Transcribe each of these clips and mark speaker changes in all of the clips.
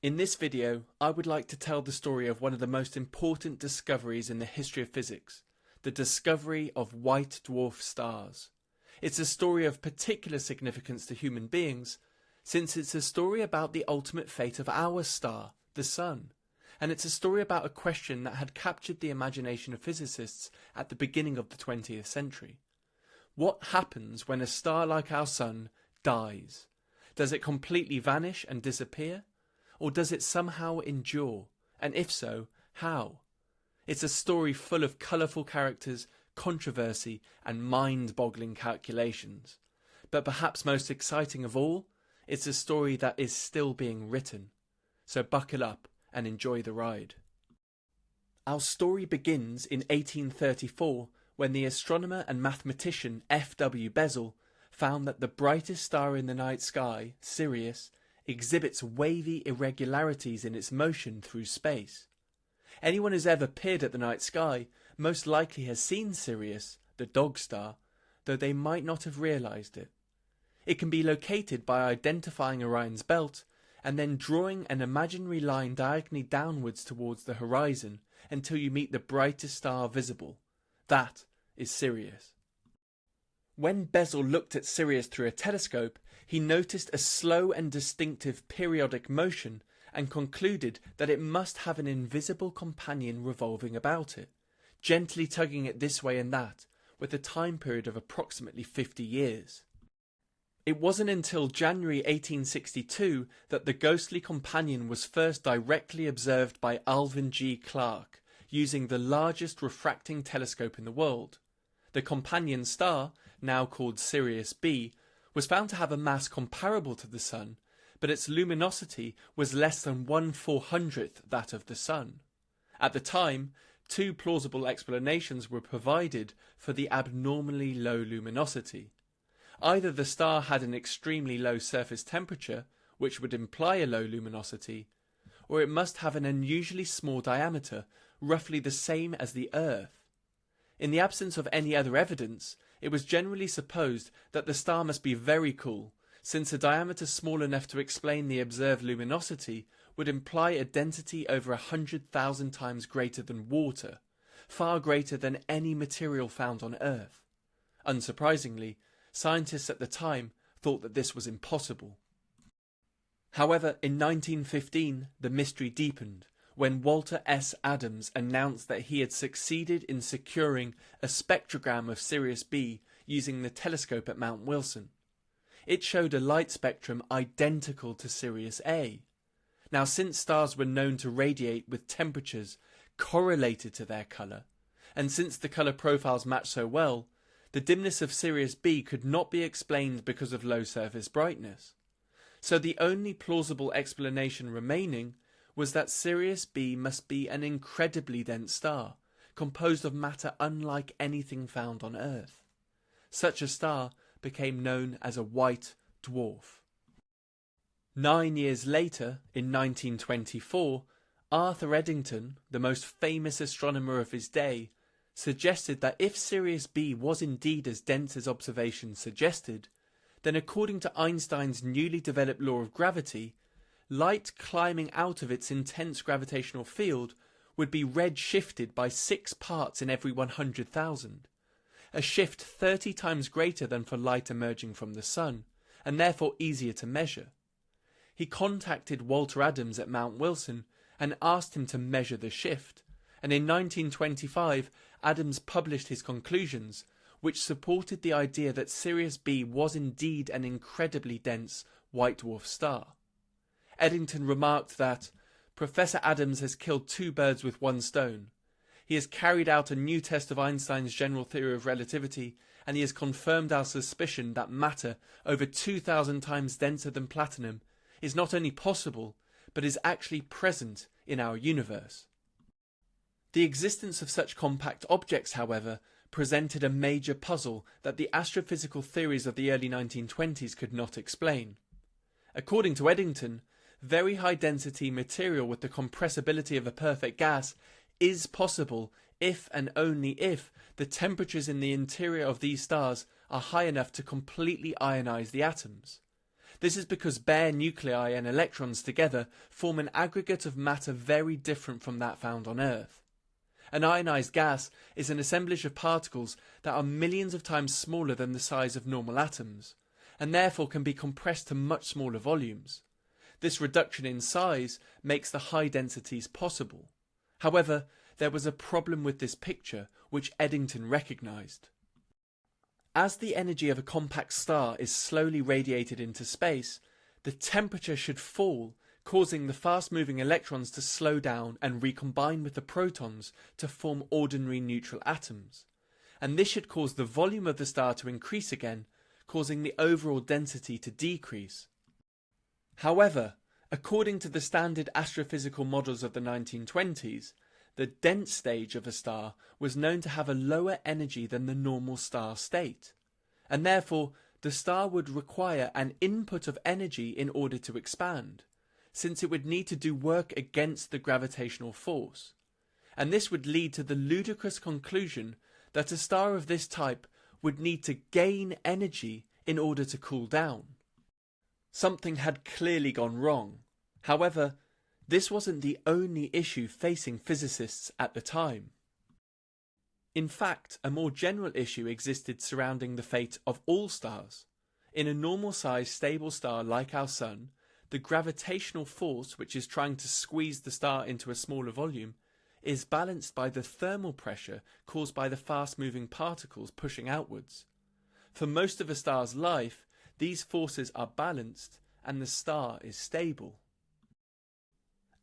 Speaker 1: In this video, I would like to tell the story of one of the most important discoveries in the history of physics, the discovery of white dwarf stars. It's a story of particular significance to human beings, since it's a story about the ultimate fate of our star, the Sun, and it's a story about a question that had captured the imagination of physicists at the beginning of the 20th century. What happens when a star like our Sun dies? Does it completely vanish and disappear? Or does it somehow endure? And if so, how? It's a story full of colourful characters, controversy and mind-boggling calculations. But perhaps most exciting of all, it's a story that is still being written. So buckle up and enjoy the ride. Our story begins in 1834 when the astronomer and mathematician F.W. Bessel found that the brightest star in the night sky, Sirius, exhibits wavy irregularities in its motion through space. Anyone who's ever peered at the night sky most likely has seen Sirius, the dog star, though they might not have realised it. It can be located by identifying Orion's belt and then drawing an imaginary line diagonally downwards towards the horizon until you meet the brightest star visible. That is Sirius. When Bessel looked at Sirius through a telescope, he noticed a slow and distinctive periodic motion and concluded that it must have an invisible companion revolving about it, gently tugging it this way and that, with a time period of approximately 50 years. It wasn't until January 1862 that the ghostly companion was first directly observed by Alvin G. Clark, using the largest refracting telescope in the world. The companion star, now called Sirius B, was found to have a mass comparable to the Sun, but its luminosity was less than 1/400th that of the Sun. At the time, two plausible explanations were provided for the abnormally low luminosity. Either the star had an extremely low surface temperature, which would imply a low luminosity, or it must have an unusually small diameter, roughly the same as the Earth. In the absence of any other evidence, it was generally supposed that the star must be very cool, since a diameter small enough to explain the observed luminosity would imply a density over 100,000 times greater than water, far greater than any material found on Earth. Unsurprisingly, scientists at the time thought that this was impossible. However, in 1915, the mystery deepened when Walter S. Adams announced that he had succeeded in securing a spectrogram of Sirius B using the telescope at Mount Wilson. It showed a light spectrum identical to Sirius A. Now, since stars were known to radiate with temperatures correlated to their colour, and since the colour profiles matched so well, the dimness of Sirius B could not be explained because of low surface brightness. So the only plausible explanation remaining was that Sirius B must be an incredibly dense star, composed of matter unlike anything found on Earth. Such a star became known as a white dwarf. 9 years later, in 1924, Arthur Eddington, the most famous astronomer of his day, suggested that if Sirius B was indeed as dense as observations suggested, then according to Einstein's newly developed law of gravity, light climbing out of its intense gravitational field would be red-shifted by 6 parts in every 100,000, a shift 30 times greater than for light emerging from the Sun, and therefore easier to measure. He contacted Walter Adams at Mount Wilson and asked him to measure the shift, and in 1925 Adams published his conclusions, which supported the idea that Sirius B was indeed an incredibly dense white dwarf star. Eddington remarked that Professor Adams has killed 2 birds with 1 stone. He has carried out a new test of Einstein's general theory of relativity, and he has confirmed our suspicion that matter over 2,000 times denser than platinum is not only possible, but is actually present in our universe. The existence of such compact objects, however, presented a major puzzle that the astrophysical theories of the early 1920s could not explain. According to Eddington, very high density material with the compressibility of a perfect gas is possible if and only if the temperatures in the interior of these stars are high enough to completely ionize the atoms. This is because bare nuclei and electrons together form an aggregate of matter very different from that found on Earth. An ionized gas is an assemblage of particles that are millions of times smaller than the size of normal atoms, and therefore can be compressed to much smaller volumes. This reduction in size makes the high densities possible. However, there was a problem with this picture, which Eddington recognised. As the energy of a compact star is slowly radiated into space, the temperature should fall, causing the fast-moving electrons to slow down and recombine with the protons to form ordinary neutral atoms. And this should cause the volume of the star to increase again, causing the overall density to decrease. However, according to the standard astrophysical models of the 1920s, the dense stage of a star was known to have a lower energy than the normal star state, and therefore the star would require an input of energy in order to expand, since it would need to do work against the gravitational force. And this would lead to the ludicrous conclusion that a star of this type would need to gain energy in order to cool down. Something had clearly gone wrong. However, this wasn't the only issue facing physicists at the time. In fact, a more general issue existed surrounding the fate of all stars. In a normal-sized stable star like our Sun, the gravitational force, which is trying to squeeze the star into a smaller volume, is balanced by the thermal pressure caused by the fast-moving particles pushing outwards. For most of a star's life, these forces are balanced and the star is stable.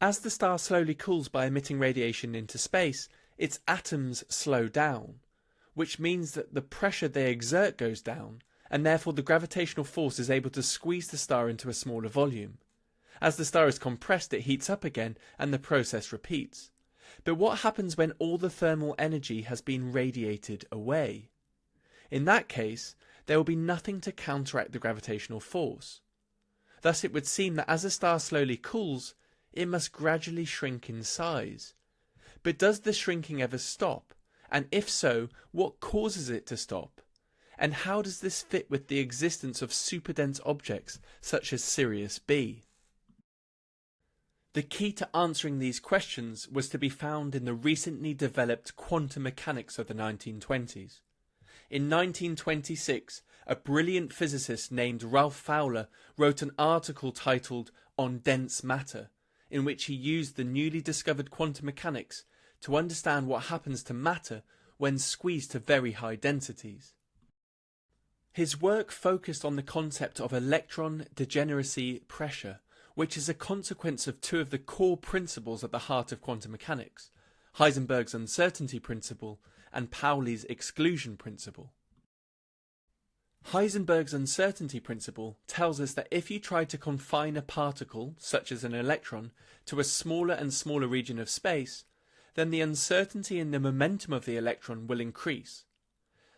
Speaker 1: As the star slowly cools by emitting radiation into space, its atoms slow down, which means that the pressure they exert goes down, and therefore the gravitational force is able to squeeze the star into a smaller volume. As the star is compressed, it heats up again, and the process repeats. But what happens when all the thermal energy has been radiated away? In that case, there will be nothing to counteract the gravitational force. Thus it would seem that as a star slowly cools, it must gradually shrink in size. But does the shrinking ever stop? And if so, what causes it to stop? And how does this fit with the existence of superdense objects such as Sirius B? The key to answering these questions was to be found in the recently developed quantum mechanics of the 1920s. In 1926, a brilliant physicist named Ralph Fowler wrote an article titled On Dense Matter, in which he used the newly discovered quantum mechanics to understand what happens to matter when squeezed to very high densities. His work focused on the concept of electron degeneracy pressure, which is a consequence of two of the core principles at the heart of quantum mechanics, Heisenberg's uncertainty principle and Pauli's exclusion principle. Heisenberg's uncertainty principle tells us that if you try to confine a particle, such as an electron, to a smaller and smaller region of space, then the uncertainty in the momentum of the electron will increase.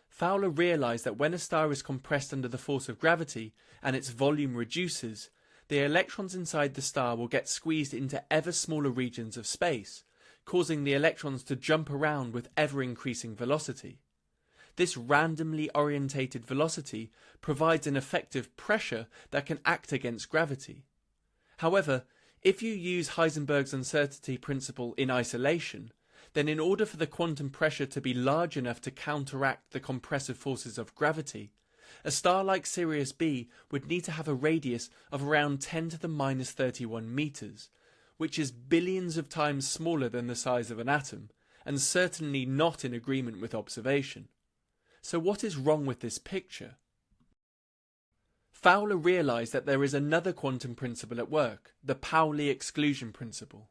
Speaker 1: Fowler realised that when a star is compressed under the force of gravity and its volume reduces, the electrons inside the star will get squeezed into ever smaller regions of space, causing the electrons to jump around with ever-increasing velocity. This randomly orientated velocity provides an effective pressure that can act against gravity. However, if you use Heisenberg's uncertainty principle in isolation, then in order for the quantum pressure to be large enough to counteract the compressive forces of gravity, a star like Sirius B would need to have a radius of around 10 to the minus 31 meters, which is billions of times smaller than the size of an atom, and certainly not in agreement with observation. So what is wrong with this picture? Fowler realised that there is another quantum principle at work, the Pauli exclusion principle.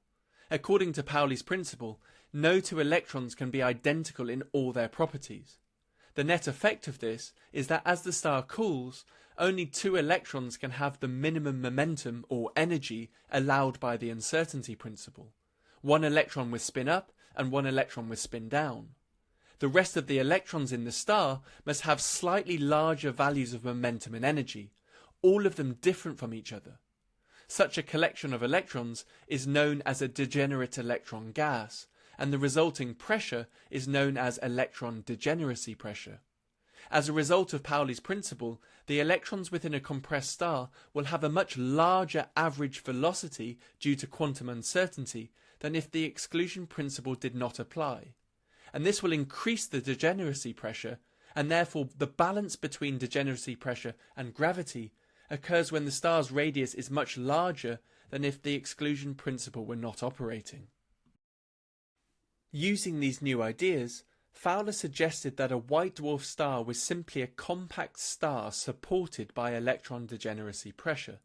Speaker 1: According to Pauli's principle, no two electrons can be identical in all their properties. The net effect of this is that as the star cools, only two electrons can have the minimum momentum or energy allowed by the uncertainty principle. One electron with spin up and one electron with spin down. The rest of the electrons in the star must have slightly larger values of momentum and energy, all of them different from each other. Such a collection of electrons is known as a degenerate electron gas, and the resulting pressure is known as electron degeneracy pressure. As a result of Pauli's principle, the electrons within a compressed star will have a much larger average velocity due to quantum uncertainty than if the exclusion principle did not apply. And this will increase the degeneracy pressure, and therefore the balance between degeneracy pressure and gravity occurs when the star's radius is much larger than if the exclusion principle were not operating. Using these new ideas, Fowler suggested that a white dwarf star was simply a compact star supported by electron degeneracy pressure,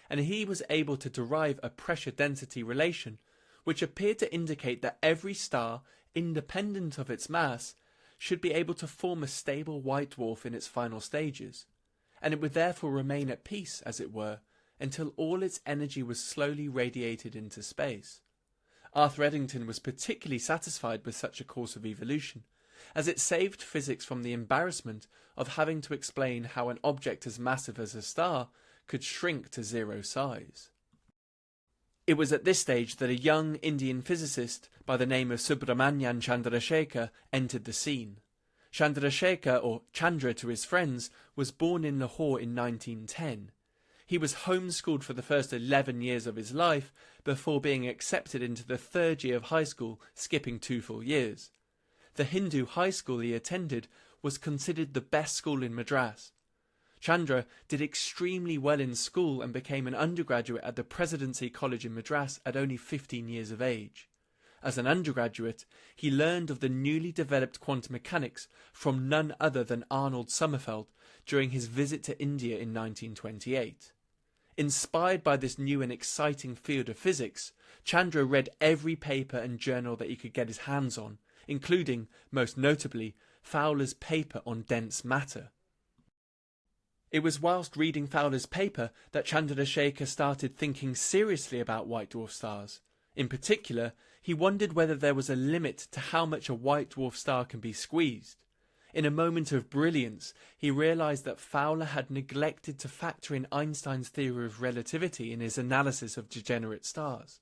Speaker 1: and he was able to derive a pressure-density relation which appeared to indicate that every star, independent of its mass, should be able to form a stable white dwarf in its final stages, and it would therefore remain at peace, as it were, until all its energy was slowly radiated into space. Arthur Eddington was particularly satisfied with such a course of evolution, as it saved physics from the embarrassment of having to explain how an object as massive as a star could shrink to zero size. It was at this stage that a young Indian physicist by the name of Subrahmanyan Chandrasekhar entered the scene. Chandrasekhar, or Chandra to his friends, was born in Lahore in 1910. He was homeschooled for the first 11 years of his life before being accepted into the third year of high school, skipping 2 full years. The Hindu high school he attended was considered the best school in Madras. Chandra did extremely well in school and became an undergraduate at the Presidency College in Madras at only 15 years of age. As an undergraduate, he learned of the newly developed quantum mechanics from none other than Arnold Sommerfeld during his visit to India in 1928. Inspired by this new and exciting field of physics, Chandra read every paper and journal that he could get his hands on, including, most notably, Fowler's paper on dense matter. It was whilst reading Fowler's paper that Chandrasekhar started thinking seriously about white dwarf stars. In particular, he wondered whether there was a limit to how much a white dwarf star can be squeezed. In a moment of brilliance, he realised that Fowler had neglected to factor in Einstein's theory of relativity in his analysis of degenerate stars.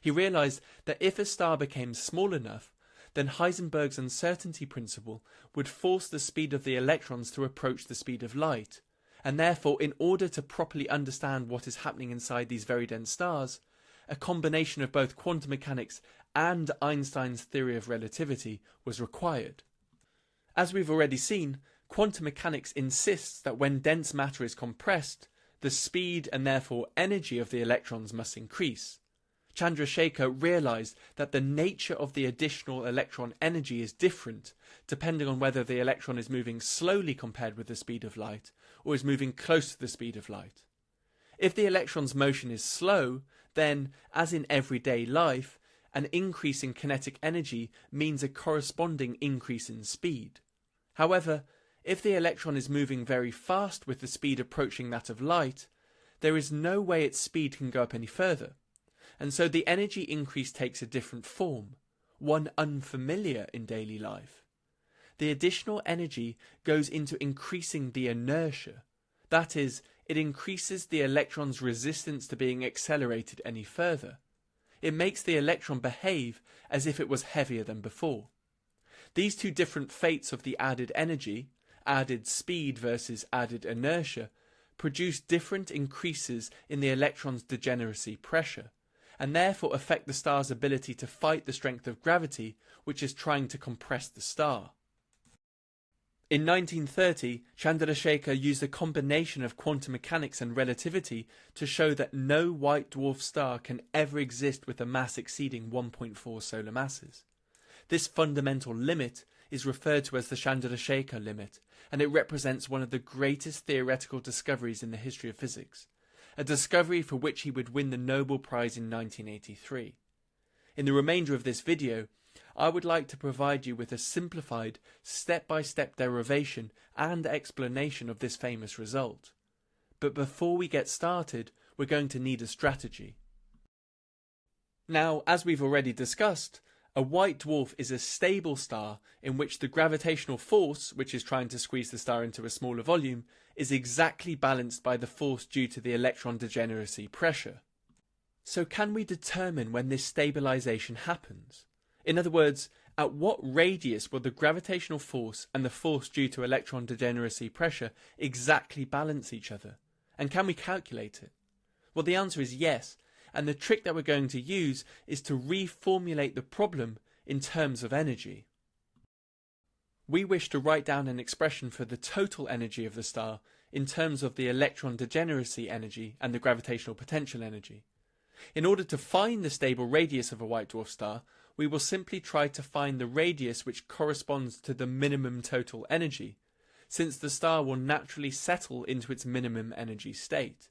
Speaker 1: He realised that if a star became small enough, then Heisenberg's uncertainty principle would force the speed of the electrons to approach the speed of light, and therefore, in order to properly understand what is happening inside these very dense stars, a combination of both quantum mechanics and Einstein's theory of relativity was required. As we've already seen, quantum mechanics insists that when dense matter is compressed, the speed and therefore energy of the electrons must increase. Chandrasekhar realised that the nature of the additional electron energy is different depending on whether the electron is moving slowly compared with the speed of light or is moving close to the speed of light. If the electron's motion is slow, then, as in everyday life, an increase in kinetic energy means a corresponding increase in speed. However, if the electron is moving very fast with the speed approaching that of light, there is no way its speed can go up any further, and so the energy increase takes a different form, one unfamiliar in daily life. The additional energy goes into increasing the inertia. That is, it increases the electron's resistance to being accelerated any further. It makes the electron behave as if it was heavier than before. These two different fates of the added energy, added speed versus added inertia, produce different increases in the electron's degeneracy pressure, and therefore affect the star's ability to fight the strength of gravity, which is trying to compress the star. In 1930, Chandrasekhar used a combination of quantum mechanics and relativity to show that no white dwarf star can ever exist with a mass exceeding 1.4 solar masses. This fundamental limit is referred to as the Chandrasekhar limit, and it represents one of the greatest theoretical discoveries in the history of physics, a discovery for which he would win the Nobel Prize in 1983. In the remainder of this video, I would like to provide you with a simplified, step-by-step derivation and explanation of this famous result. But before we get started, we're going to need a strategy. Now, as we've already discussed, a white dwarf is a stable star in which the gravitational force, which is trying to squeeze the star into a smaller volume, is exactly balanced by the force due to the electron degeneracy pressure. So can we determine when this stabilisation happens? In other words, At what radius will the gravitational force and the force due to electron degeneracy pressure exactly balance each other? And can we calculate it? Well, the answer is yes, and the trick that we're going to use is to reformulate the problem in terms of energy. We wish to write down an expression for the total energy of the star in terms of the electron degeneracy energy and the gravitational potential energy. In order to find the stable radius of a white dwarf star, we will simply try to find the radius which corresponds to the minimum total energy, since the star will naturally settle into its minimum energy state.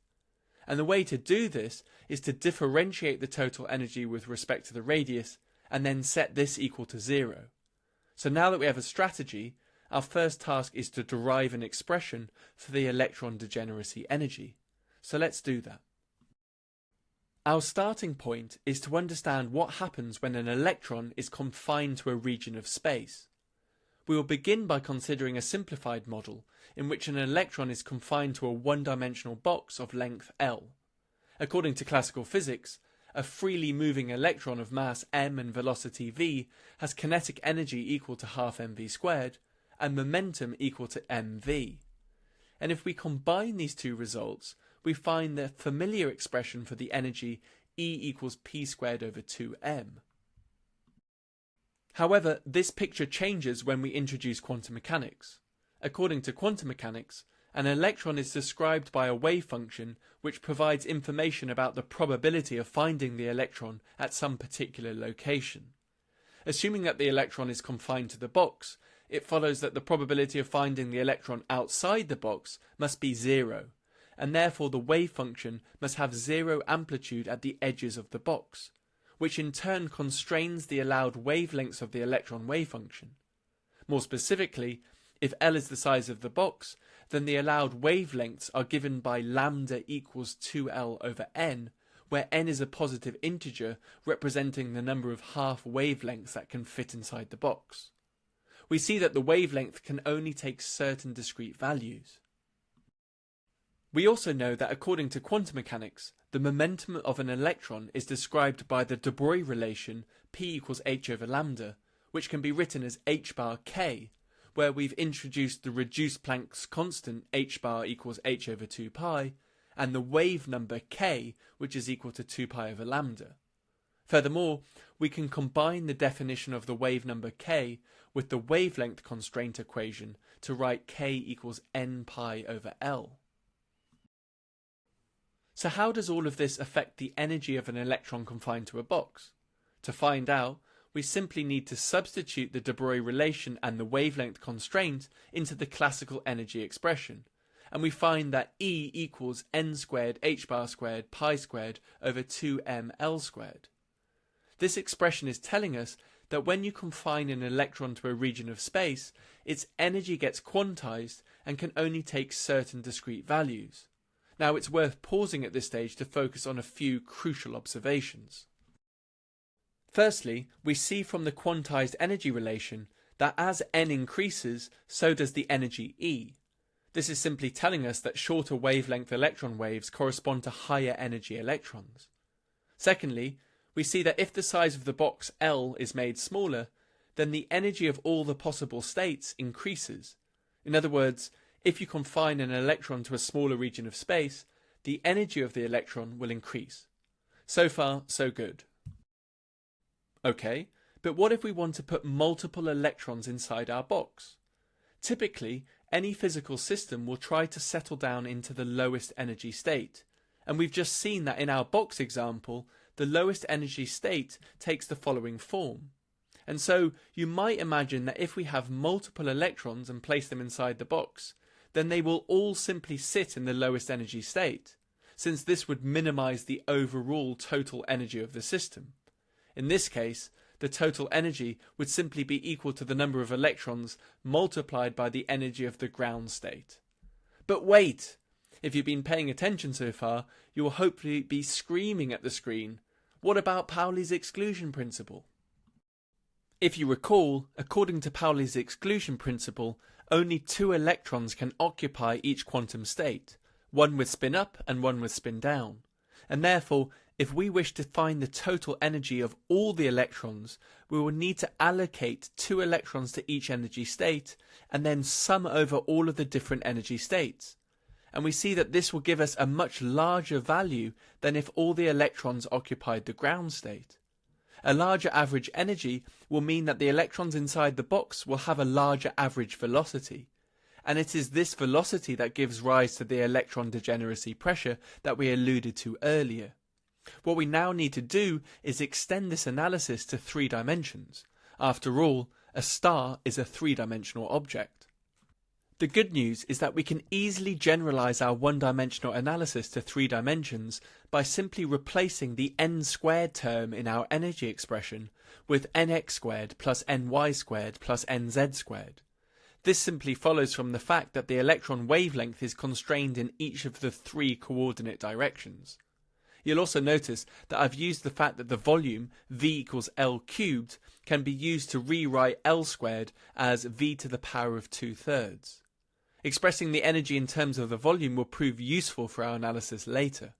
Speaker 1: And the way to do this is to differentiate the total energy with respect to the radius and then set this equal to 0. So now that we have a strategy, our first task is to derive an expression for the electron degeneracy energy. So let's do that. Our starting point is to understand what happens when an electron is confined to a region of space. We will begin by considering a simplified model in which an electron is confined to a one-dimensional box of length L. According to classical physics, a freely moving electron of mass m and velocity v has kinetic energy equal to half mv squared and momentum equal to mv. And if we combine these two results, we find the familiar expression for the energy E equals p squared over 2m. However, this picture changes when we introduce quantum mechanics. According to quantum mechanics, an electron is described by a wave function which provides information about the probability of finding the electron at some particular location. Assuming that the electron is confined to the box, it follows that the probability of finding the electron outside the box must be 0, and therefore the wave function must have 0 amplitude at the edges of the box, which in turn constrains the allowed wavelengths of the electron wave function. More specifically, if L is the size of the box, then the allowed wavelengths are given by lambda equals 2L over n, where n is a positive integer representing the number of half wavelengths that can fit inside the box. We see that the wavelength can only take certain discrete values. We also know that according to quantum mechanics, the momentum of an electron is described by the de Broglie relation p equals h over lambda, which can be written as h bar k, where we've introduced the reduced Planck's constant h bar equals h over 2 pi, and the wave number k, which is equal to 2 pi over lambda. Furthermore, we can combine the definition of the wave number k with the wavelength constraint equation to write k equals n pi over L. So how does all of this affect the energy of an electron confined to a box? To find out, we simply need to substitute the de Broglie relation and the wavelength constraint into the classical energy expression, and we find that E equals n squared h bar squared pi squared over 2m L squared. This expression is telling us that when you confine an electron to a region of space, its energy gets quantized and can only take certain discrete values. Now it's worth pausing at this stage to focus on a few crucial observations. Firstly, we see from the quantized energy relation that as n increases, so does the energy E. This is simply telling us that shorter wavelength electron waves correspond to higher energy electrons. Secondly, we see that if the size of the box L is made smaller, then the energy of all the possible states increases. In other words, if you confine an electron to a smaller region of space, the energy of the electron will increase. So far, so good. Okay, but what if we want to put multiple electrons inside our box? Typically, any physical system will try to settle down into the lowest energy state, and we've just seen that in our box example, the lowest energy state takes the following form. And so you might imagine that if we have multiple electrons and place them inside the box, then they will all simply sit in the lowest energy state, since this would minimize the overall total energy of the system. In this case, the total energy would simply be equal to the number of electrons multiplied by the energy of the ground state. But wait! If you've been paying attention so far, you will hopefully be screaming at the screen, what about Pauli's exclusion principle? If you recall, according to Pauli's exclusion principle, only 2 electrons can occupy each quantum state, one with spin up and one with spin down, and therefore If we wish to find the total energy of all the electrons, we will need to allocate 2 electrons to each energy state and then sum over all of the different energy states. And we see that this will give us a much larger value than if all the electrons occupied the ground state. A larger average energy will mean that the electrons inside the box will have a larger average velocity. And it is this velocity that gives rise to the electron degeneracy pressure that we alluded to earlier. What we now need to do is extend this analysis to 3 dimensions. After all, a star is a 3-dimensional object. The good news is that we can easily generalize our 1-dimensional analysis to 3 dimensions by simply replacing the n squared term in our energy expression with nx squared plus ny squared plus nz squared. This simply follows from the fact that the electron wavelength is constrained in each of the 3 coordinate directions. You'll also notice that I've used the fact that the volume, v equals L cubed, can be used to rewrite L squared as v to the power of 2/3. Expressing the energy in terms of the volume will prove useful for our analysis later.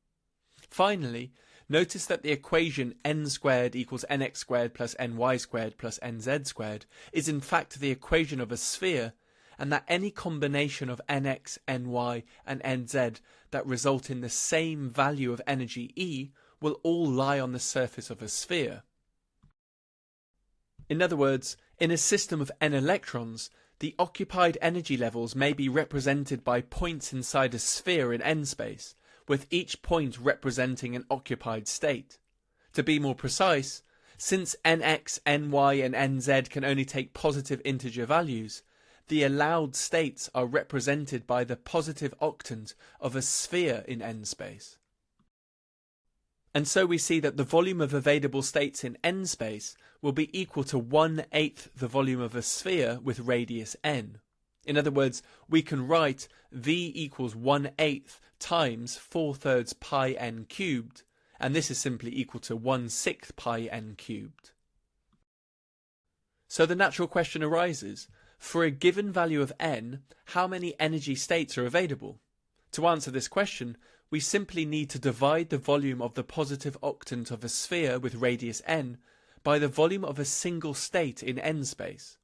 Speaker 1: Finally, notice that the equation n squared equals nx squared plus ny squared plus nz squared is in fact the equation of a sphere, and that any combination of nx, ny and nz that result in the same value of energy E will all lie on the surface of a sphere. In other words, in a system of n electrons, the occupied energy levels may be represented by points inside a sphere in n space, with each point representing an occupied state. To be more precise, since nx, ny and nz can only take positive integer values, the allowed states are represented by the positive octant of a sphere in n space. And so we see that the volume of available states in n space will be equal to 1/8 the volume of a sphere with radius n. In other words, we can write v equals 1/8 times 4/3 pi n cubed, and this is simply equal to 1/6 pi n cubed. So the natural question arises, for a given value of n, how many energy states are available? To answer this question, we simply need to divide the volume of the positive octant of a sphere with radius n by the volume of a single state in n space.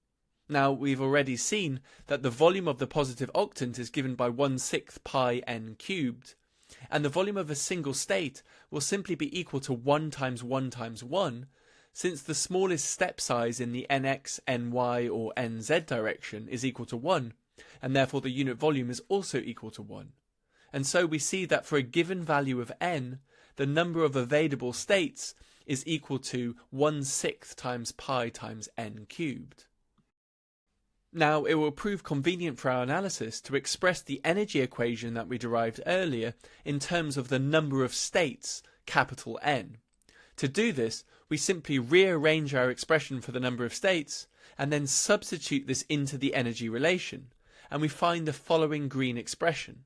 Speaker 1: Now, we've already seen that the volume of the positive octant is given by 1/6 pi n cubed, and the volume of a single state will simply be equal to 1 times 1 times 1, since the smallest step size in the nx, ny or nz direction is equal to 1, and therefore the unit volume is also equal to 1. And so we see that for a given value of n, the number of available states is equal to 1/6 times pi times n cubed. Now, it will prove convenient for our analysis to express the energy equation that we derived earlier in terms of the number of states, capital N. To do this, we simply rearrange our expression for the number of states and then substitute this into the energy relation, and we find the following green expression.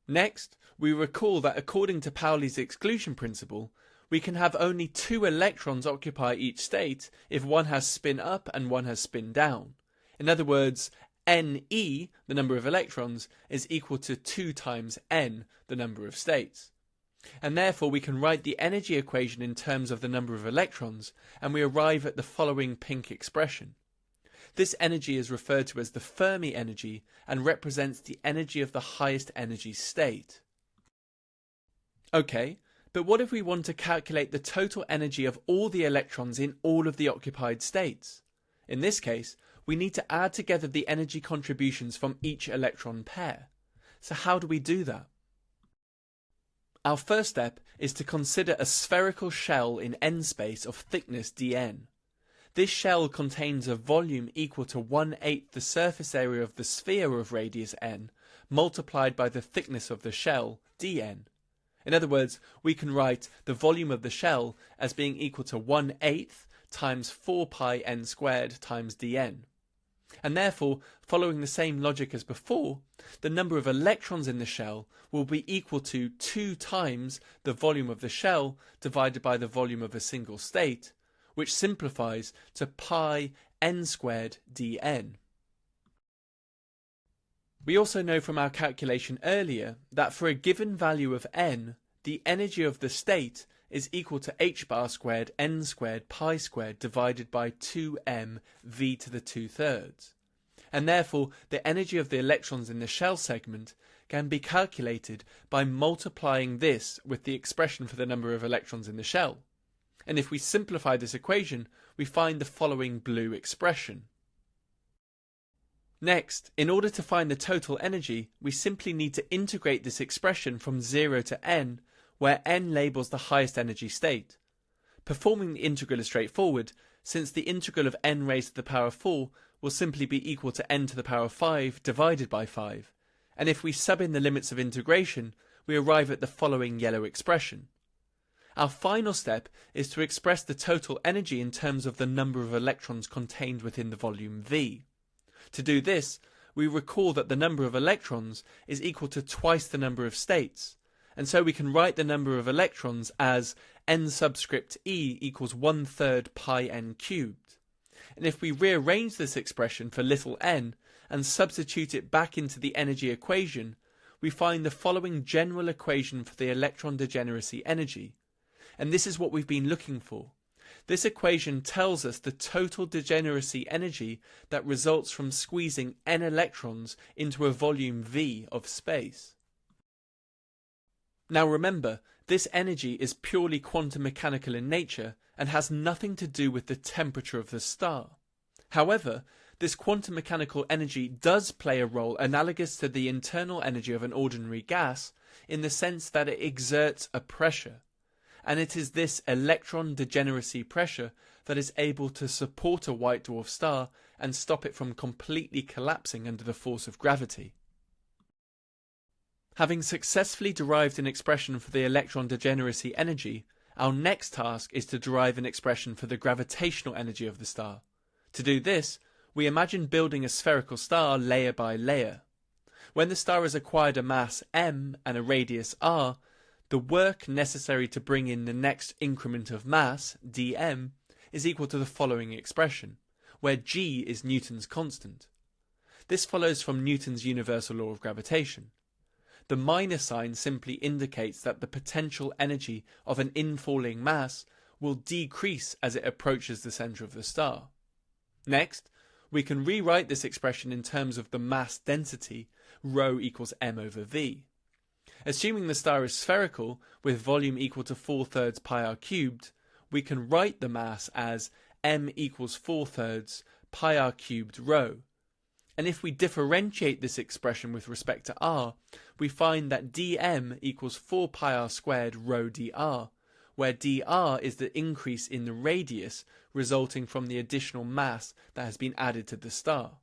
Speaker 1: Next, we recall that according to Pauli's exclusion principle, we can have only 2 electrons occupy each state if one has spin up and one has spin down. In other words, Ne, the number of electrons, is equal to 2 times n, the number of states. And therefore we can write the energy equation in terms of the number of electrons, and we arrive at the following pink expression. This energy is referred to as the Fermi energy and represents the energy of the highest energy state. Okay, but what if we want to calculate the total energy of all the electrons in all of the occupied states? In this case, we need to add together the energy contributions from each electron pair. So how do we do that? Our first step is to consider a spherical shell in n space of thickness dn. This shell contains a volume equal to 1/8 the surface area of the sphere of radius n multiplied by the thickness of the shell dn. In other words, we can write the volume of the shell as being equal to 1/8 times 4 pi n squared times dn. And therefore, following the same logic as before, the number of electrons in the shell will be equal to 2 times the volume of the shell divided by the volume of a single state, which simplifies to pi n squared dn. We also know from our calculation earlier that for a given value of n, the energy of the state is equal to h bar squared n squared pi squared divided by 2m v to the 2/3. And therefore the energy of the electrons in the shell segment can be calculated by multiplying this with the expression for the number of electrons in the shell. And if we simplify this equation, we find the following blue expression. Next, in order to find the total energy, we simply need to integrate this expression from 0 to n, where n labels the highest energy state. Performing the integral is straightforward, since the integral of n raised to the power 4 will simply be equal to n to the power 5 divided by 5, and if we sub in the limits of integration, we arrive at the following yellow expression. Our final step is to express the total energy in terms of the number of electrons contained within the volume V. To do this, we recall that the number of electrons is equal to twice the number of states, and so we can write the number of electrons as n subscript e equals 1/3 pi n cubed. And if we rearrange this expression for little n and substitute it back into the energy equation, we find the following general equation for the electron degeneracy energy. And this is what we've been looking for. This equation tells us the total degeneracy energy that results from squeezing n electrons into a volume V of space. Now remember, this energy is purely quantum mechanical in nature and has nothing to do with the temperature of the star. However, this quantum mechanical energy does play a role analogous to the internal energy of an ordinary gas in the sense that it exerts a pressure. And it is this electron degeneracy pressure that is able to support a white dwarf star and stop it from completely collapsing under the force of gravity. Having successfully derived an expression for the electron degeneracy energy, our next task is to derive an expression for the gravitational energy of the star. To do this, we imagine building a spherical star layer by layer. When the star has acquired a mass m and a radius r, the work necessary to bring in the next increment of mass, dm, is equal to the following expression, where g is Newton's constant. This follows from Newton's universal law of gravitation. The minus sign simply indicates that the potential energy of an infalling mass will decrease as it approaches the centre of the star. Next, we can rewrite this expression in terms of the mass density, ρ equals m over v. Assuming the star is spherical, with volume equal to 4/3 pi r cubed, we can write the mass as m equals 4/3 pi r cubed ρ. And if we differentiate this expression with respect to r, we find that dm equals 4 pi r squared ρ dr, where dr is the increase in the radius resulting from the additional mass that has been added to the star.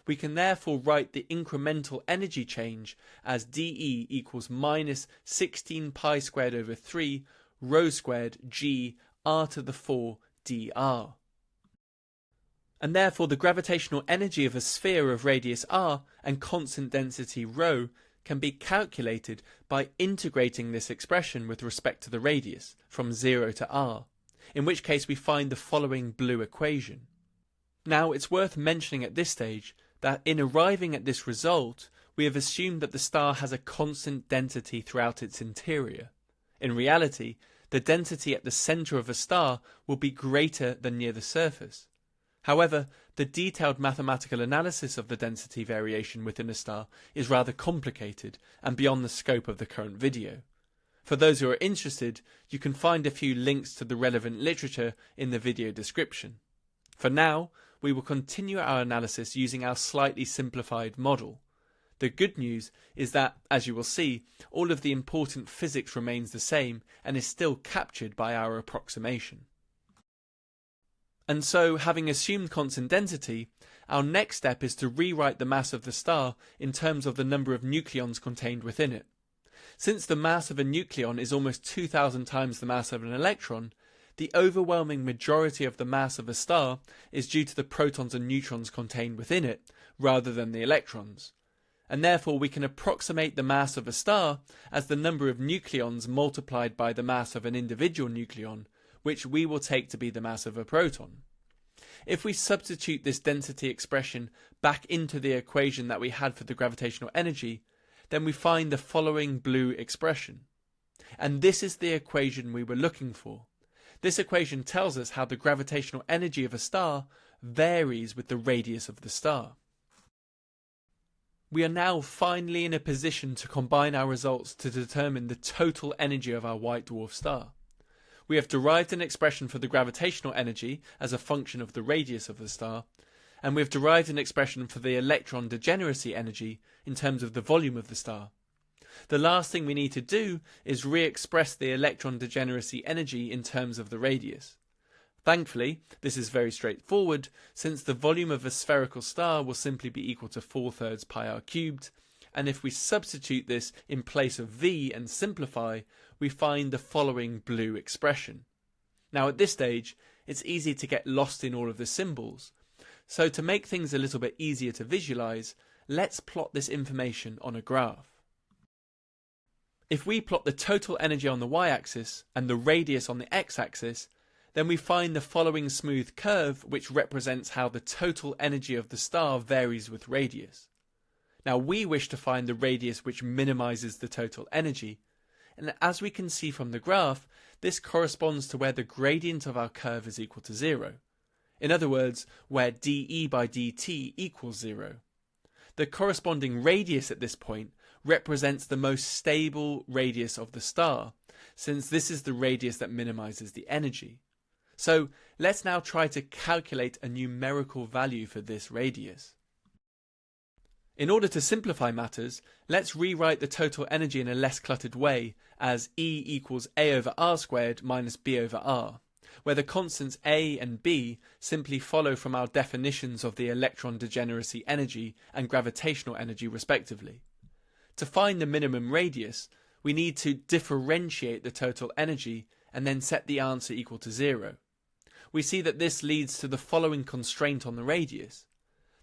Speaker 1: We can therefore write the incremental energy change as dE equals minus 16 pi squared over 3 ρ squared g r to the 4 dr. And therefore the gravitational energy of a sphere of radius r and constant density ρ can be calculated by integrating this expression with respect to the radius from 0 to r, in which case we find the following blue equation. Now it's worth mentioning at this stage that in arriving at this result, we have assumed that the star has a constant density throughout its interior. In reality, the density at the centre of a star will be greater than near the surface. However, the detailed mathematical analysis of the density variation within a star is rather complicated and beyond the scope of the current video. For those who are interested, you can find a few links to the relevant literature in the video description. For now, we will continue our analysis using our slightly simplified model. The good news is that, as you will see, all of the important physics remains the same and is still captured by our approximation. And so, having assumed constant density, our next step is to rewrite the mass of the star in terms of the number of nucleons contained within it. Since the mass of a nucleon is almost 2,000 times the mass of an electron, the overwhelming majority of the mass of a star is due to the protons and neutrons contained within it, rather than the electrons. And therefore we can approximate the mass of a star as the number of nucleons multiplied by the mass of an individual nucleon, which we will take to be the mass of a proton. If we substitute this density expression back into the equation that we had for the gravitational energy, then we find the following blue expression. And this is the equation we were looking for. This equation tells us how the gravitational energy of a star varies with the radius of the star. We are now finally in a position to combine our results to determine the total energy of our white dwarf star. We have derived an expression for the gravitational energy as a function of the radius of the star, and we have derived an expression for the electron degeneracy energy in terms of the volume of the star. The last thing we need to do is re-express the electron degeneracy energy in terms of the radius. Thankfully, this is very straightforward, since the volume of a spherical star will simply be equal to 4/3 pi r cubed, and if we substitute this in place of v and simplify, we find the following blue expression. Now at this stage, it's easy to get lost in all of the symbols, so to make things a little bit easier to visualize, let's plot this information on a graph. If we plot the total energy on the y-axis and the radius on the x-axis, then we find the following smooth curve which represents how the total energy of the star varies with radius. Now we wish to find the radius which minimizes the total energy, and as we can see from the graph, this corresponds to where the gradient of our curve is equal to 0. In other words, where dE by dt equals 0. The corresponding radius at this point represents the most stable radius of the star, since this is the radius that minimizes the energy. So let's now try to calculate a numerical value for this radius. In order to simplify matters, let's rewrite the total energy in a less cluttered way as E equals A over R squared minus B over R, where the constants A and B simply follow from our definitions of the electron degeneracy energy and gravitational energy respectively. To find the minimum radius, we need to differentiate the total energy and then set the answer equal to 0. We see that this leads to the following constraint on the radius.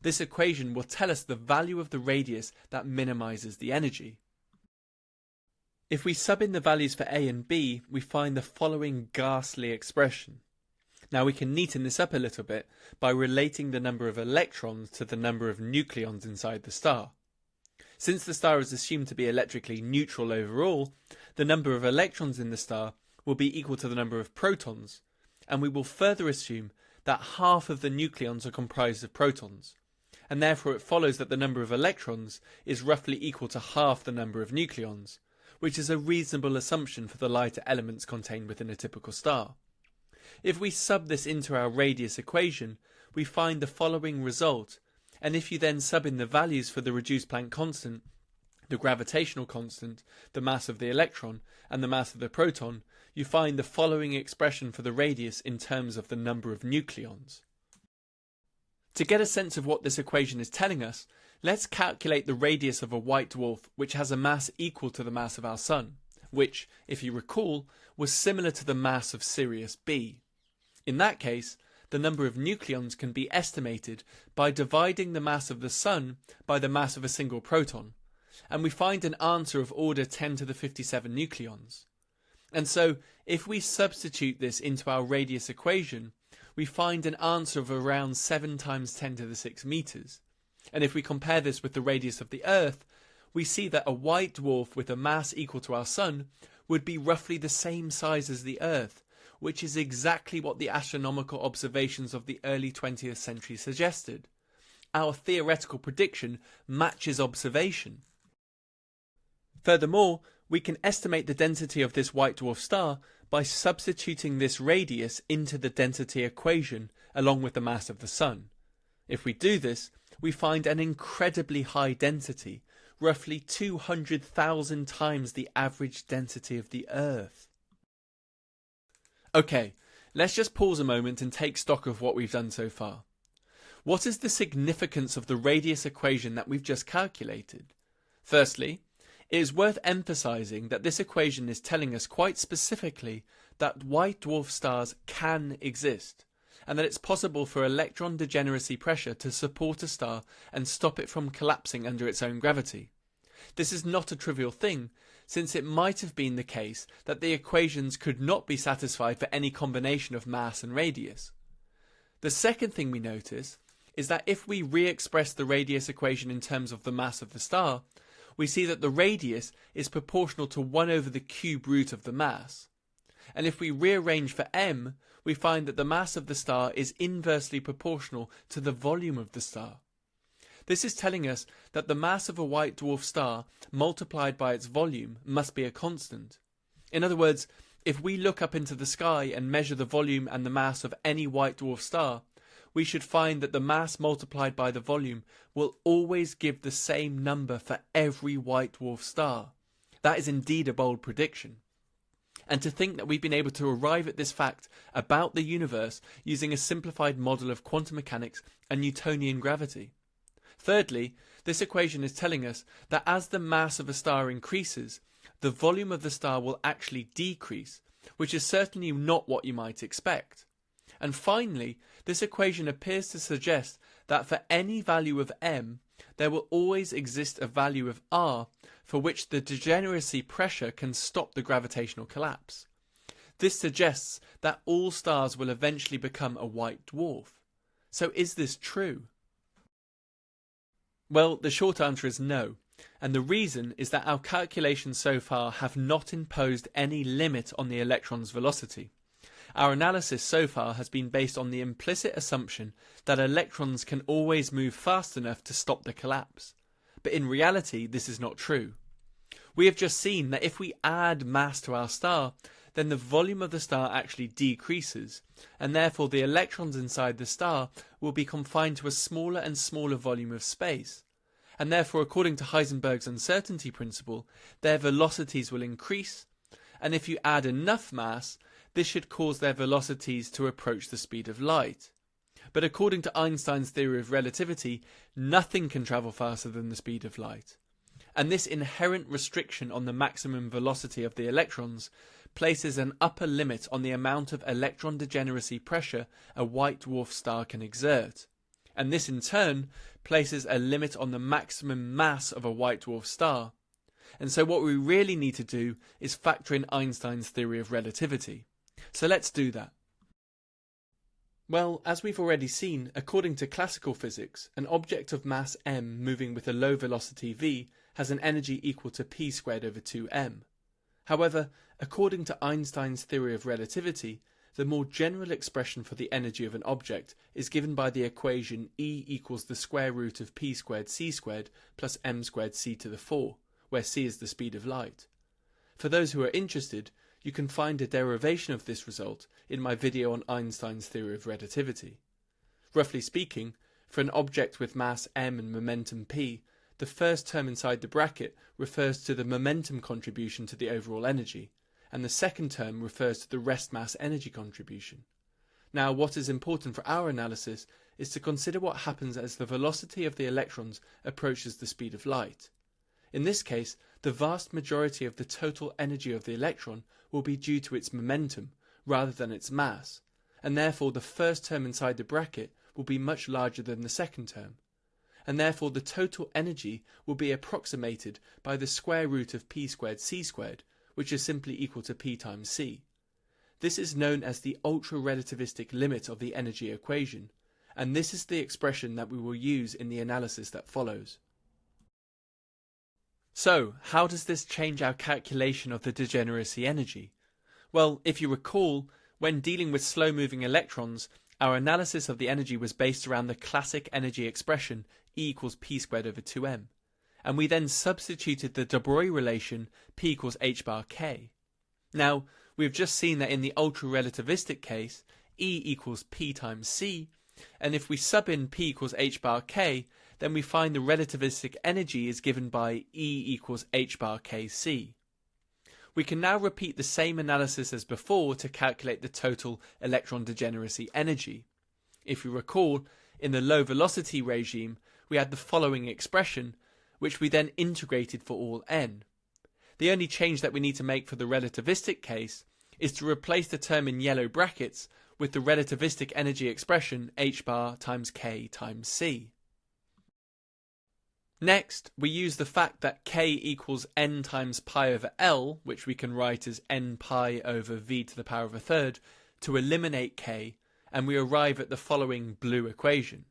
Speaker 1: This equation will tell us the value of the radius that minimizes the energy. If we sub in the values for A and B, we find the following ghastly expression. Now we can neaten this up a little bit by relating the number of electrons to the number of nucleons inside the star. Since the star is assumed to be electrically neutral overall, the number of electrons in the star will be equal to the number of protons, and we will further assume that half of the nucleons are comprised of protons, and therefore it follows that the number of electrons is roughly equal to half the number of nucleons, which is a reasonable assumption for the lighter elements contained within a typical star. If we sub this into our radius equation, we find the following result, and if you then sub in the values for the reduced Planck constant, the gravitational constant, the mass of the electron, and the mass of the proton, you find the following expression for the radius in terms of the number of nucleons. To get a sense of what this equation is telling us, let's calculate the radius of a white dwarf which has a mass equal to the mass of our Sun, which, if you recall, was similar to the mass of Sirius B. In that case, the number of nucleons can be estimated by dividing the mass of the Sun by the mass of a single proton, and we find an answer of order 10 to the 57 nucleons. And so, if we substitute this into our radius equation, we find an answer of around 7 times 10 to the 6 meters. And if we compare this with the radius of the Earth, we see that a white dwarf with a mass equal to our Sun would be roughly the same size as the Earth, which is exactly what the astronomical observations of the early 20th century suggested. Our theoretical prediction matches observation. Furthermore, we can estimate the density of this white dwarf star by substituting this radius into the density equation along with the mass of the Sun. If we do this, we find an incredibly high density, roughly 200,000 times the average density of the Earth. Okay, let's just pause a moment and take stock of what we've done so far. What is the significance of the radius equation that we've just calculated? Firstly, it is worth emphasizing that this equation is telling us quite specifically that white dwarf stars can exist, and that it's possible for electron degeneracy pressure to support a star and stop it from collapsing under its own gravity. This is not a trivial thing, since it might have been the case that the equations could not be satisfied for any combination of mass and radius. The second thing we notice is that if we re-express the radius equation in terms of the mass of the star, we see that the radius is proportional to 1 over the cube root of the mass. And if we rearrange for m, we find that the mass of the star is inversely proportional to the volume of the star. This is telling us that the mass of a white dwarf star multiplied by its volume must be a constant. In other words, if we look up into the sky and measure the volume and the mass of any white dwarf star, we should find that the mass multiplied by the volume will always give the same number for every white dwarf star. That is indeed a bold prediction. And to think that we've been able to arrive at this fact about the universe using a simplified model of quantum mechanics and Newtonian gravity. Thirdly, this equation is telling us that as the mass of a star increases, the volume of the star will actually decrease, which is certainly not what you might expect. And finally, this equation appears to suggest that for any value of m, there will always exist a value of r for which the degeneracy pressure can stop the gravitational collapse. This suggests that all stars will eventually become a white dwarf. So is this true? Well, the short answer is no, and the reason is that our calculations so far have not imposed any limit on the electron's velocity. Our analysis so far has been based on the implicit assumption that electrons can always move fast enough to stop the collapse. But in reality, this is not true. We have just seen that if we add mass to our star, then the volume of the star actually decreases, and therefore the electrons inside the star will be confined to a smaller and smaller volume of space. And therefore, according to Heisenberg's uncertainty principle, their velocities will increase, and if you add enough mass, this should cause their velocities to approach the speed of light. But according to Einstein's theory of relativity, nothing can travel faster than the speed of light. And this inherent restriction on the maximum velocity of the electrons places an upper limit on the amount of electron degeneracy pressure a white dwarf star can exert. And this in turn places a limit on the maximum mass of a white dwarf star. And so what we really need to do is factor in Einstein's theory of relativity. So let's do that. Well, as we've already seen, according to classical physics, an object of mass m moving with a low velocity v has an energy equal to p squared over 2m. However, according to Einstein's theory of relativity, the more general expression for the energy of an object is given by the equation E equals the square root of p squared c squared plus m squared c to the 4, where c is the speed of light. For those who are interested, you can find a derivation of this result in my video on Einstein's theory of relativity. Roughly speaking, for an object with mass m and momentum p, the first term inside the bracket refers to the momentum contribution to the overall energy, and the second term refers to the rest mass energy contribution. Now, what is important for our analysis is to consider what happens as the velocity of the electrons approaches the speed of light. In this case, the vast majority of the total energy of the electron will be due to its momentum rather than its mass, and therefore the first term inside the bracket will be much larger than the second term, and therefore the total energy will be approximated by the square root of p squared c squared, which is simply equal to p times c. This is known as the ultra-relativistic limit of the energy equation, and this is the expression that we will use in the analysis that follows. So, how does this change our calculation of the degeneracy energy? Well, if you recall, when dealing with slow-moving electrons, our analysis of the energy was based around the classic energy expression E equals p squared over 2m, and we then substituted the de Broglie relation P equals h bar k. Now, we've just seen that in the ultra-relativistic case, E equals p times c, and if we sub in P equals h bar k, then we find the relativistic energy is given by E equals h bar kc. We can now repeat the same analysis as before to calculate the total electron degeneracy energy. If you recall, in the low velocity regime, we had the following expression, which we then integrated for all n. The only change that we need to make for the relativistic case is to replace the term in yellow brackets with the relativistic energy expression h bar times k times c. Next, we use the fact that k equals n times pi over L, which we can write as n pi over v to the power of a third, to eliminate k, and we arrive at the following blue equation.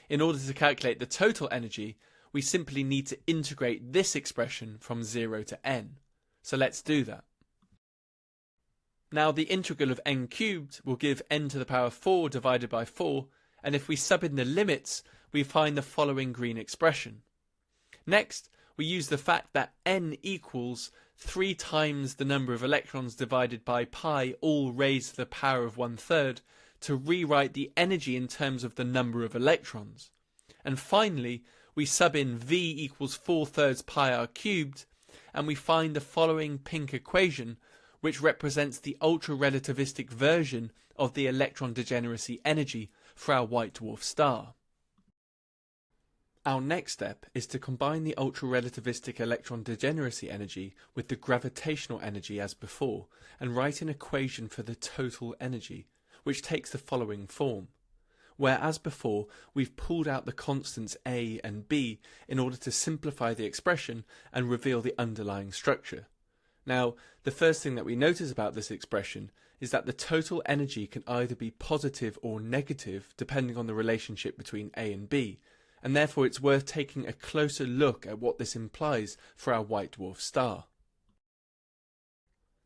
Speaker 1: In order to calculate the total energy, we simply need to integrate this expression from 0 to n. So let's do that. Now the integral of n cubed will give n to the power 4 divided by 4, and if we sub in the limits, we find the following green expression. Next, we use the fact that n equals 3 times the number of electrons divided by pi, all raised to the power of 1/3, to rewrite the energy in terms of the number of electrons. And finally, we sub in v equals 4/3 pi r cubed, and we find the following pink equation, which represents the ultra-relativistic version of the electron degeneracy energy for our white dwarf star. Our next step is to combine the ultra-relativistic electron degeneracy energy with the gravitational energy as before, and write an equation for the total energy, which takes the following form. Where, as before, we've pulled out the constants a and b in order to simplify the expression and reveal the underlying structure. Now, the first thing that we notice about this expression is that the total energy can either be positive or negative depending on the relationship between A and B, and therefore it's worth taking a closer look at what this implies for our white dwarf star.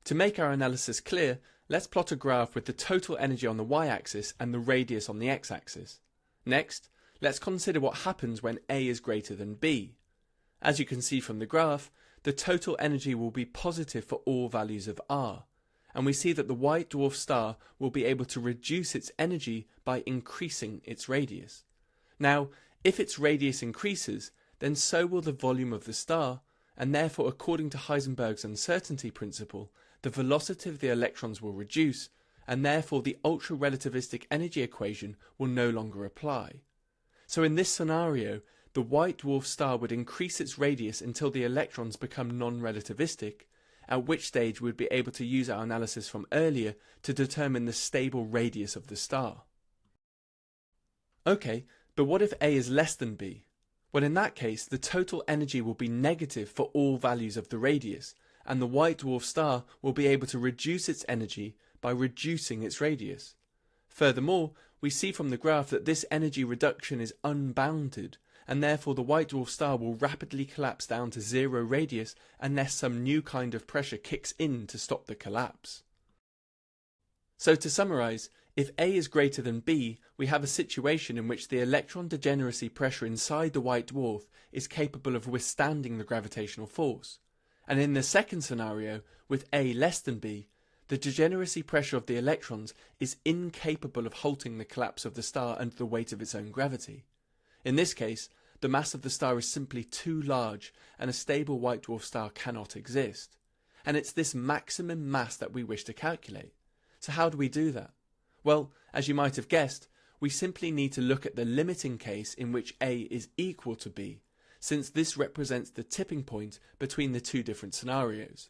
Speaker 1: To make our analysis clear, let's plot a graph with the total energy on the y-axis and the radius on the x-axis. Next, let's consider what happens when A is greater than B. As you can see from the graph, the total energy will be positive for all values of r, and we see that the white dwarf star will be able to reduce its energy by increasing its radius. Now, if its radius increases, then so will the volume of the star, and therefore, according to Heisenberg's uncertainty principle, the velocity of the electrons will reduce, and therefore the ultra-relativistic energy equation will no longer apply. So in this scenario, the white dwarf star would increase its radius until the electrons become non-relativistic, at which stage we would be able to use our analysis from earlier to determine the stable radius of the star. Okay, but what if A is less than B? Well, in that case, the total energy will be negative for all values of the radius, and the white dwarf star will be able to reduce its energy by reducing its radius. Furthermore, we see from the graph that this energy reduction is unbounded, and therefore the white dwarf star will rapidly collapse down to 0 radius unless some new kind of pressure kicks in to stop the collapse. So to summarise, if A is greater than B, we have a situation in which the electron degeneracy pressure inside the white dwarf is capable of withstanding the gravitational force. And in the second scenario, with A less than B, the degeneracy pressure of the electrons is incapable of halting the collapse of the star under the weight of its own gravity. In this case, the mass of the star is simply too large and a stable white dwarf star cannot exist. And it's this maximum mass that we wish to calculate. So how do we do that? Well, as you might have guessed, we simply need to look at the limiting case in which A is equal to B, since this represents the tipping point between the two different scenarios.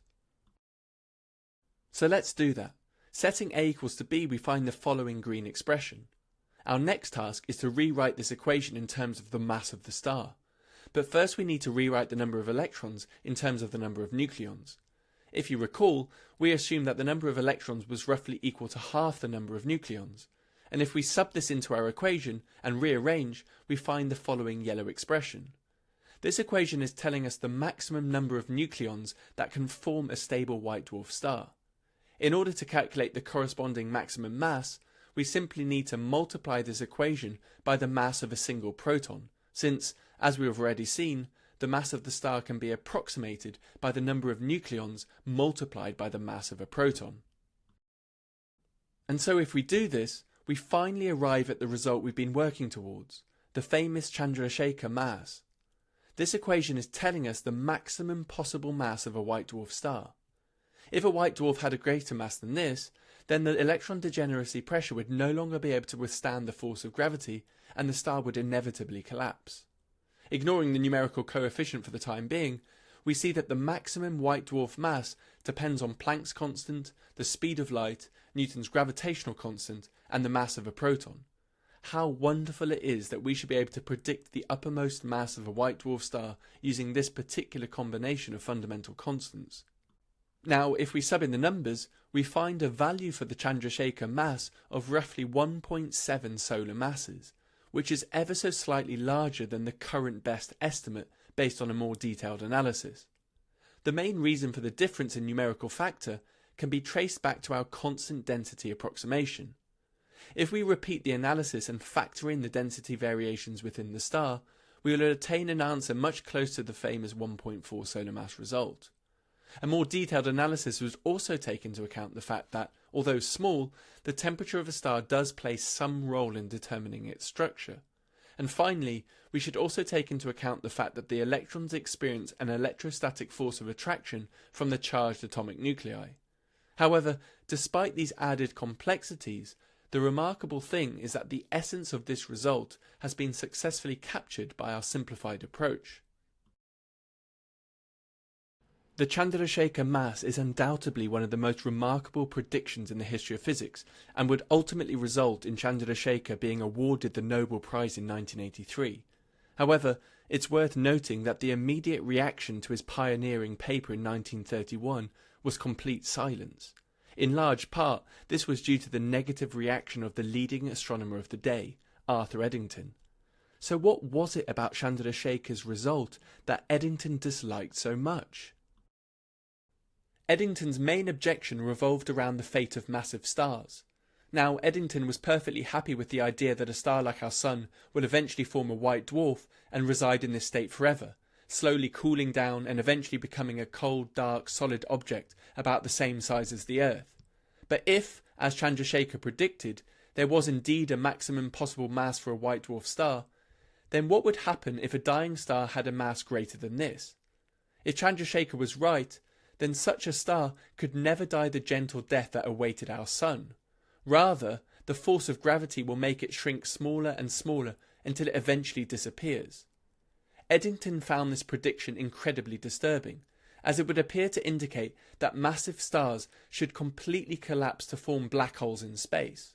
Speaker 1: So let's do that. Setting A equals to B, we find the following green expression. Our next task is to rewrite this equation in terms of the mass of the star. But first we need to rewrite the number of electrons in terms of the number of nucleons. If you recall, we assumed that the number of electrons was roughly equal to half the number of nucleons. And if we sub this into our equation and rearrange, we find the following yellow expression. This equation is telling us the maximum number of nucleons that can form a stable white dwarf star. In order to calculate the corresponding maximum mass, we simply need to multiply this equation by the mass of a single proton, since, as we have already seen, the mass of the star can be approximated by the number of nucleons multiplied by the mass of a proton. And so if we do this, we finally arrive at the result we've been working towards, the famous Chandrasekhar mass. This equation is telling us the maximum possible mass of a white dwarf star. If a white dwarf had a greater mass than this, then the electron degeneracy pressure would no longer be able to withstand the force of gravity, and the star would inevitably collapse. Ignoring the numerical coefficient for the time being, we see that the maximum white dwarf mass depends on Planck's constant, the speed of light, Newton's gravitational constant, and the mass of a proton. How wonderful it is that we should be able to predict the uppermost mass of a white dwarf star using this particular combination of fundamental constants. Now, if we sub in the numbers, we find a value for the Chandrasekhar mass of roughly 1.7 solar masses, which is ever so slightly larger than the current best estimate based on a more detailed analysis. The main reason for the difference in numerical factor can be traced back to our constant density approximation. If we repeat the analysis and factor in the density variations within the star, we will attain an answer much closer to the famous 1.4 solar mass result. A more detailed analysis was also taken into account the fact that, although small, the temperature of a star does play some role in determining its structure. And finally, we should also take into account the fact that the electrons experience an electrostatic force of attraction from the charged atomic nuclei. However, despite these added complexities, the remarkable thing is that the essence of this result has been successfully captured by our simplified approach. The Chandrasekhar mass is undoubtedly one of the most remarkable predictions in the history of physics, and would ultimately result in Chandrasekhar being awarded the Nobel Prize in 1983. However, it's worth noting that the immediate reaction to his pioneering paper in 1931 was complete silence. In large part, this was due to the negative reaction of the leading astronomer of the day, Arthur Eddington. So what was it about Chandrasekhar's result that Eddington disliked so much? Eddington's main objection revolved around the fate of massive stars. Now, Eddington was perfectly happy with the idea that a star like our Sun will eventually form a white dwarf and reside in this state forever, slowly cooling down and eventually becoming a cold, dark, solid object about the same size as the Earth. But if, as Chandrasekhar predicted, there was indeed a maximum possible mass for a white dwarf star, then what would happen if a dying star had a mass greater than this? If Chandrasekhar was right, then such a star could never die the gentle death that awaited our Sun. Rather, the force of gravity will make it shrink smaller and smaller until it eventually disappears. Eddington found this prediction incredibly disturbing, as it would appear to indicate that massive stars should completely collapse to form black holes in space.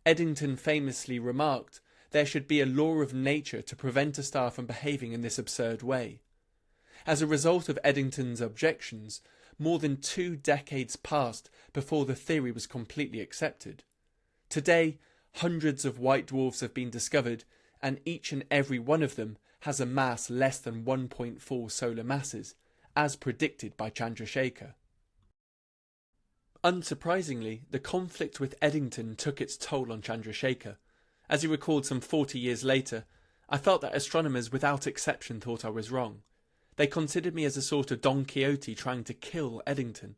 Speaker 1: Eddington famously remarked, "There should be a law of nature to prevent a star from behaving in this absurd way." As a result of Eddington's objections, more than 2 decades passed before the theory was completely accepted. Today, hundreds of white dwarfs have been discovered, and each and every one of them has a mass less than 1.4 solar masses, as predicted by Chandrasekhar. Unsurprisingly, the conflict with Eddington took its toll on Chandrasekhar. As he recalled some 40 years later, "I felt that astronomers without exception thought I was wrong. They considered me as a sort of Don Quixote trying to kill Eddington.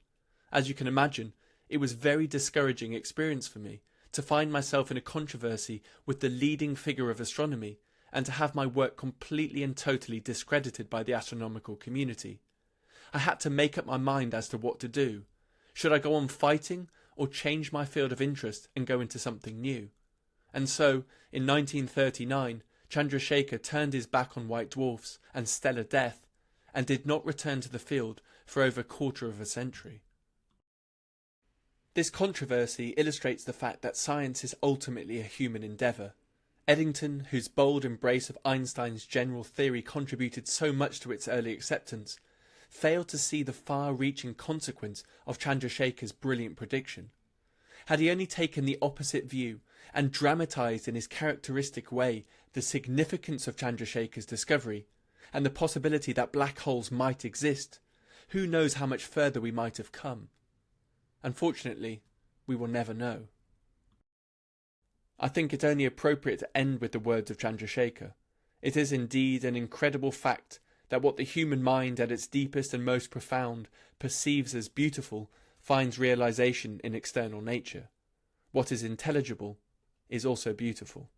Speaker 1: As you can imagine, it was a very discouraging experience for me to find myself in a controversy with the leading figure of astronomy, and to have my work completely and totally discredited by the astronomical community. I had to make up my mind as to what to do. Should I go on fighting, or change my field of interest and go into something new?" And so, in 1939, Chandrasekhar turned his back on white dwarfs and stellar death, and did not return to the field for over a quarter of a century. This controversy illustrates the fact that science is ultimately a human endeavour. Eddington, whose bold embrace of Einstein's general theory contributed so much to its early acceptance, failed to see the far-reaching consequence of Chandrasekhar's brilliant prediction. Had he only taken the opposite view and dramatised in his characteristic way the significance of Chandrasekhar's discovery, and the possibility that black holes might exist, who knows how much further we might have come. Unfortunately, we will never know. I think it only appropriate to end with the words of Chandrasekhar. It is indeed an incredible fact that what the human mind at its deepest and most profound perceives as beautiful finds realization in external nature. What is intelligible is also beautiful.